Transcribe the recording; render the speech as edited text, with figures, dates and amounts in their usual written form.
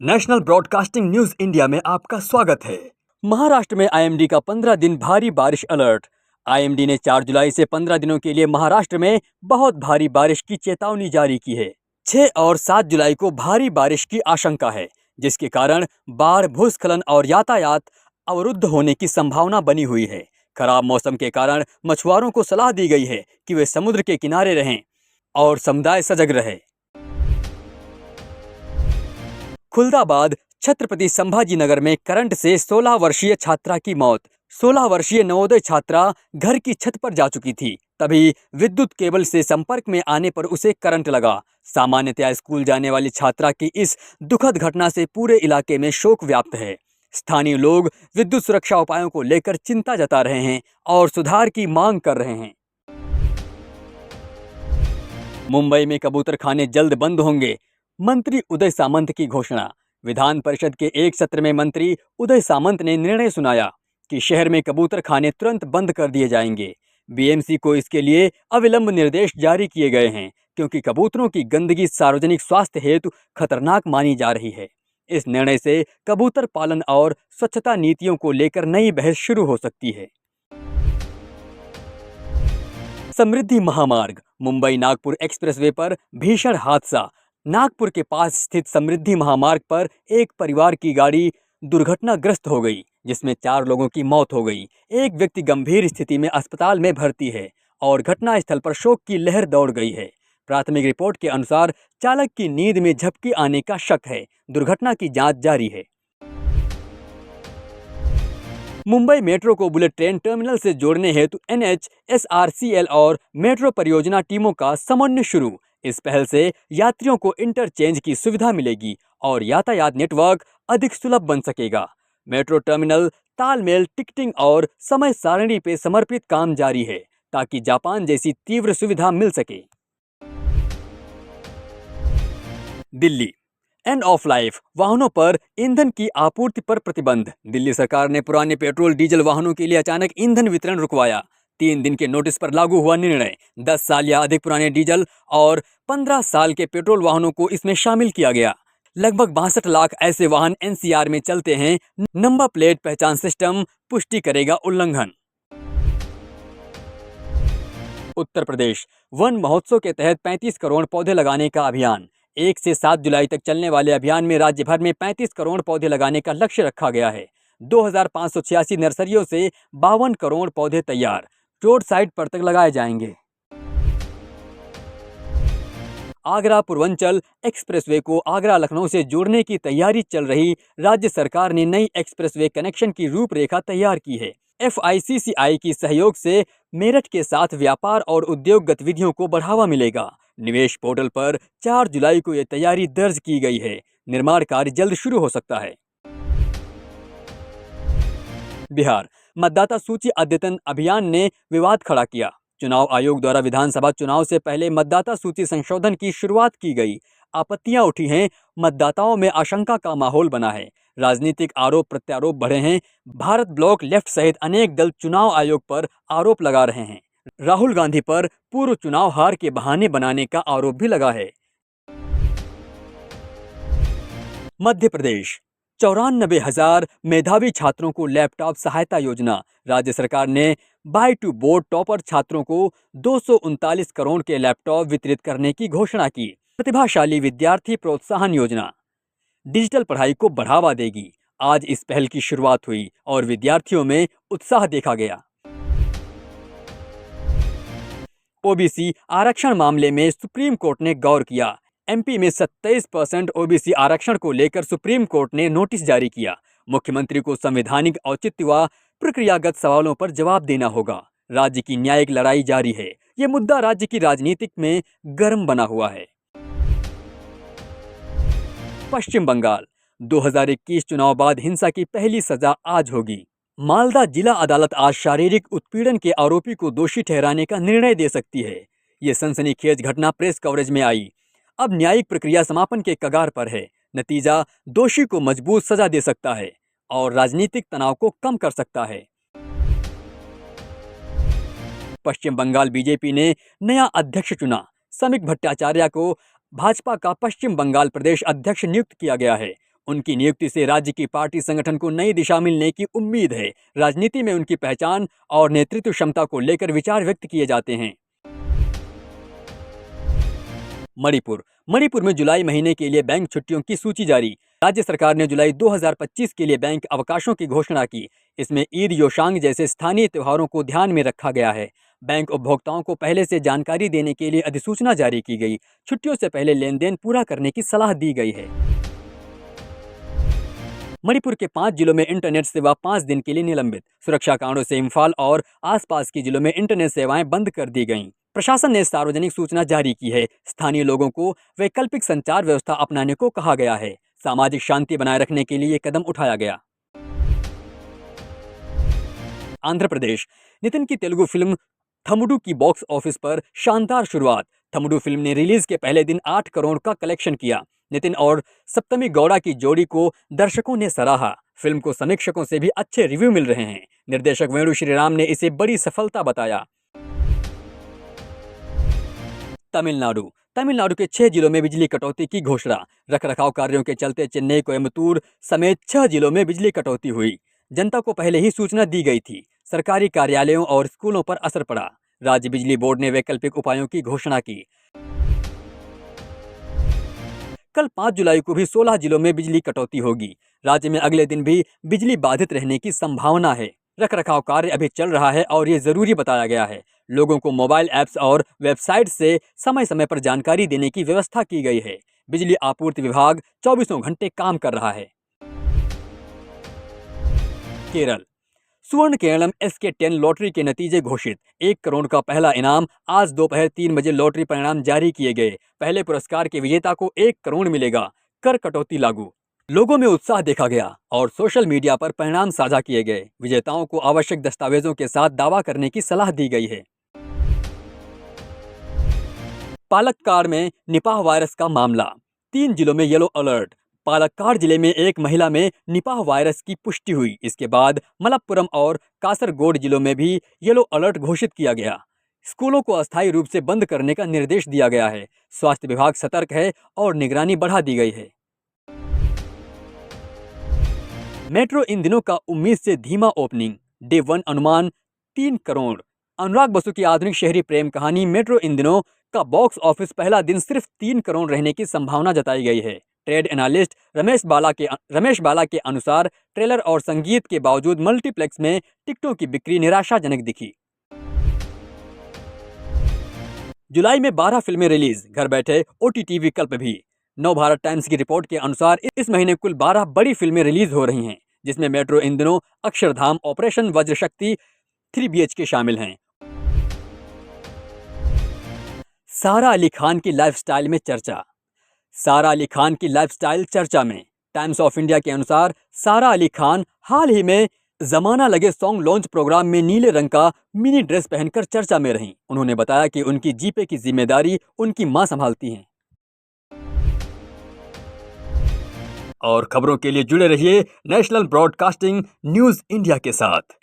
National broadcasting news India में आपका स्वागत है। महाराष्ट्र में आईएमडी का 15 दिन भारी बारिश अलर्ट। आईएमडी ने 4 जुलाई से 15 दिनों के लिए महाराष्ट्र में बहुत भारी बारिश की चेतावनी जारी की है। 6 और 7 जुलाई को भारी बारिश की आशंका है, जिसके कारण बाढ़, भूस्खलन और यातायात अवरुद्ध होने की संभावना बनी हुई है। खराब मौसम के कारण मछुआरों को सलाह दी गई है कि वे समुद्र के किनारे रहें और समुदाय सजग रहे। खुलदाबाद छत्रपति संभाजी नगर में करंट से 16 वर्षीय छात्रा की मौत। 16 वर्षीय नवोदय छात्रा घर की छत पर जा चुकी थी, तभी विद्युत केबल से संपर्क में आने पर उसे करंट लगा। सामान्यतया स्कूल जाने वाली छात्रा की इस दुखद घटना से पूरे इलाके में शोक व्याप्त है। स्थानीय लोग विद्युत सुरक्षा उपायों को लेकर चिंता जता रहे हैं और सुधार की मांग कर रहे हैं। मुंबई में कबूतर खाने जल्द बंद होंगे, मंत्री उदय सामंत की घोषणा। विधान परिषद के एक सत्र में मंत्री उदय सामंत ने निर्णय सुनाया कि शहर में कबूतर खाने तुरंत बंद कर दिए जाएंगे। बीएमसी को इसके लिए अविलंब निर्देश जारी किए गए हैं, क्योंकि कबूतरों की गंदगी सार्वजनिक स्वास्थ्य हेतु खतरनाक मानी जा रही है। इस निर्णय से कबूतर पालन और स्वच्छता नीतियों को लेकर नई बहस शुरू हो सकती है। समृद्धि महामार्ग, मुंबई नागपुर एक्सप्रेसवे पर भीषण हादसा। नागपुर के पास स्थित समृद्धि महामार्ग पर एक परिवार की गाड़ी दुर्घटनाग्रस्त हो गई, जिसमें 4 लोगों की मौत हो गई। एक व्यक्ति गंभीर स्थिति में अस्पताल में भर्ती है और घटनास्थल पर शोक की लहर दौड़ गई है। प्राथमिक रिपोर्ट के अनुसार चालक की नींद में झपकी आने का शक है। दुर्घटना की जांच जारी है। मुंबई मेट्रो को बुलेट ट्रेन टर्मिनल से जोड़ने हेतु NHSRCL और मेट्रो परियोजना टीमों का समन्वय शुरू। इस पहल से यात्रियों को इंटरचेंज की सुविधा मिलेगी और यातायात नेटवर्क अधिक सुलभ बन सकेगा। मेट्रो टर्मिनल तालमेल, टिकटिंग और समय सारणी पे समर्पित काम जारी है, ताकि जापान जैसी तीव्र सुविधा मिल सके। दिल्ली, एंड ऑफ लाइफ वाहनों पर ईंधन की आपूर्ति पर प्रतिबंध। दिल्ली सरकार ने पुराने पेट्रोल डीजल वाहनों के लिए अचानक ईंधन वितरण रुकवाया। 3 दिन के नोटिस पर लागू हुआ निर्णय। 10 साल या अधिक पुराने डीजल और 15 साल के पेट्रोल वाहनों को इसमें शामिल किया गया। लगभग 62 लाख ऐसे वाहन NCR में चलते हैं। नंबर प्लेट पहचान सिस्टम पुष्टि करेगा उल्लंघन। उत्तर प्रदेश, वन महोत्सव के तहत 35 करोड़ पौधे लगाने का अभियान। 1 से 7 जुलाई तक चलने वाले अभियान में राज्य भर में 35 करोड़ पौधे लगाने का लक्ष्य रखा गया है। 2586 नर्सरियों से 52 करोड़ पौधे तैयार रोड साइड पर तक लगाए जाएंगे। आगरा पूर्वांचल एक्सप्रेसवे को आगरा लखनऊ से जोड़ने की तैयारी चल रही। राज्य सरकार ने नई एक्सप्रेसवे कनेक्शन की रूपरेखा तैयार की है। FICCI की सहयोग से मेरठ के साथ व्यापार और उद्योग गतिविधियों को बढ़ावा मिलेगा। निवेश पोर्टल पर 4 जुलाई को यह तैयारी दर्ज की गई है। निर्माण कार्य जल्द शुरू हो सकता है। बिहार, मतदाता सूची अद्यतन अभियान ने विवाद खड़ा किया। चुनाव आयोग द्वारा विधानसभा चुनाव से पहले मतदाता सूची संशोधन की शुरुआत की गई। आपत्तियां उठी हैं, मतदाताओं में आशंका का माहौल बना है। राजनीतिक आरोप प्रत्यारोप बढ़े हैं। भारत ब्लॉक लेफ्ट सहित अनेक दल चुनाव आयोग पर आरोप लगा रहे हैं। राहुल गांधी पर पूर्व चुनाव हार के बहाने बनाने का आरोप भी लगा है। मध्य प्रदेश, 94,000 मेधावी छात्रों को लैपटॉप सहायता योजना। राज्य सरकार ने बाय टू बोर्ड टॉपर छात्रों को 239 करोड़ के लैपटॉप वितरित करने की घोषणा की। प्रतिभाशाली विद्यार्थी प्रोत्साहन योजना डिजिटल पढ़ाई को बढ़ावा देगी। आज इस पहल की शुरुआत हुई और विद्यार्थियों में उत्साह देखा गया। ओबीसी आरक्षण मामले में सुप्रीम कोर्ट ने गौर किया। MP में 27% OBC आरक्षण को लेकर सुप्रीम कोर्ट ने नोटिस जारी किया। मुख्यमंत्री को संवैधानिक औचित्य व प्रक्रियागत सवालों पर जवाब देना होगा। राज्य की न्यायिक लड़ाई जारी है। ये मुद्दा राज्य की राजनीतिक में गर्म बना हुआ है। पश्चिम बंगाल, 2021 चुनाव बाद हिंसा की पहली सजा आज होगी। मालदा जिला अदालत आज शारीरिक उत्पीड़न के आरोपी को दोषी ठहराने का निर्णय दे सकती है। ये सनसनीखेज घटना प्रेस कवरेज में आई। अब न्यायिक प्रक्रिया समापन के कगार पर है। नतीजा दोषी को मजबूत सजा दे सकता है और राजनीतिक तनाव को कम कर सकता है। पश्चिम बंगाल बीजेपी ने नया अध्यक्ष चुना। समिक भट्टाचार्य को भाजपा का पश्चिम बंगाल प्रदेश अध्यक्ष नियुक्त किया गया है। उनकी नियुक्ति से राज्य की पार्टी संगठन को नई दिशा मिलने की उम्मीद है। राजनीति में उनकी पहचान और नेतृत्व क्षमता को लेकर विचार व्यक्त किए जाते हैं। मणिपुर में जुलाई महीने के लिए बैंक छुट्टियों की सूची जारी। राज्य सरकार ने जुलाई 2025 के लिए बैंक अवकाशों की घोषणा की। इसमें ईद योशांग जैसे स्थानीय त्योहारों को ध्यान में रखा गया है। बैंक उपभोक्ताओं को पहले से जानकारी देने के लिए अधिसूचना जारी की गई। छुट्टियों से पहले लेन देन पूरा करने की सलाह दी गई है। मणिपुर के 5 जिलों में इंटरनेट सेवा 5 दिन के लिए निलंबित। सुरक्षा कारणों से इम्फाल और आसपास के जिलों में इंटरनेट सेवाएं बंद कर दी गईं। प्रशासन ने सार्वजनिक सूचना जारी की है। स्थानीय लोगों को वैकल्पिक संचार व्यवस्था अपनाने को कहा गया है। सामाजिक शांति बनाए रखने के लिए कदम उठाया गया। आंध्र प्रदेश, नितिन की तेलुगु फिल्म थमुडु की बॉक्स ऑफिस पर शानदार शुरुआत। थमुडु फिल्म ने रिलीज के पहले दिन 8 करोड़ का कलेक्शन किया। नितिन और सप्तमी गौड़ा की जोड़ी को दर्शकों ने सराहा। फिल्म को समीक्षकों से भी अच्छे रिव्यू मिल रहे हैं। निर्देशक वेणु श्रीराम ने इसे बड़ी सफलता बताया। तमिलनाडु के 6 जिलों में बिजली कटौती की घोषणा। रखरखाव कार्यों के चलते चेन्नई, कोयम्बटूर समेत 6 जिलों में बिजली कटौती हुई। जनता को पहले ही सूचना दी गई थी। सरकारी कार्यालयों और स्कूलों पर असर पड़ा। राज्य बिजली बोर्ड ने वैकल्पिक उपायों की घोषणा की। कल 5 जुलाई को भी 16 जिलों में बिजली कटौती होगी। राज्य में अगले दिन भी बिजली बाधित रहने की संभावना है। रखरखाव कार्य अभी चल रहा है और ये जरूरी बताया गया है। लोगों को मोबाइल ऐप्स और वेबसाइट से समय समय पर जानकारी देने की व्यवस्था की गई है। बिजली आपूर्ति विभाग 24 घंटे काम कर रहा है। केरल, सुवर्ण केरलम SK10 लॉटरी के नतीजे घोषित। 1 करोड़ का पहला इनाम। आज दोपहर 3 बजे लॉटरी परिणाम जारी किए गए। पहले पुरस्कार के विजेता को 1 करोड़ मिलेगा। कर कटौती लागू। लोगों में उत्साह देखा गया और सोशल मीडिया पर परिणाम साझा किए गए। विजेताओं को आवश्यक दस्तावेजों के साथ दावा करने की सलाह दी गई है। पालक्काड़ में निपाह वायरस का मामला। 3 जिलों में येलो अलर्ट। पालक्काड़ जिले में एक महिला में निपाह वायरस की पुष्टि हुई। इसके बाद मलप्पुरम और कासरगोड जिलों में भी येलो अलर्ट घोषित किया गया। स्कूलों को अस्थायी रूप से बंद करने का निर्देश दिया गया है। स्वास्थ्य विभाग सतर्क है और निगरानी बढ़ा दी गई है। मेट्रो इन दिनों का उम्मीद से धीमा ओपनिंग। डे 1 अनुमान 3 करोड़। अनुराग बसु की आधुनिक शहरी प्रेम कहानी मेट्रो इन दिनों का बॉक्स ऑफिस पहला दिन सिर्फ 3 करोड़ रहने की संभावना जताई गई है। ट्रेड एनालिस्ट रमेश बाला के अनुसार ट्रेलर और संगीत के बावजूद मल्टीप्लेक्स में टिकटों की बिक्री निराशाजनक दिखी। जुलाई में 12 फिल्में रिलीज। घर बैठे OTT विकल्प भी। नवभारत टाइम्स की रिपोर्ट के अनुसार इस महीने कुल 12 बड़ी फिल्में रिलीज हो रही हैं, जिसमें मेट्रो इन दिनों, अक्षरधाम, ऑपरेशन वज्रशक्ति, 3 BHK शामिल हैं। सारा अली खान की लाइफस्टाइल में चर्चा। सारा अली खान की लाइफस्टाइल चर्चा में। टाइम्स ऑफ इंडिया के अनुसार सारा अली खान हाल ही में जमाना लगे सॉन्ग लॉन्च प्रोग्राम में नीले रंग का मिनी ड्रेस पहनकर चर्चा में रहीं। उन्होंने बताया कि उनकी जीपे की जिम्मेदारी उनकी मां संभालती हैं। और खबरों के लिए जुड़े रहिए नेशनल ब्रॉडकास्टिंग न्यूज़ इंडिया के साथ।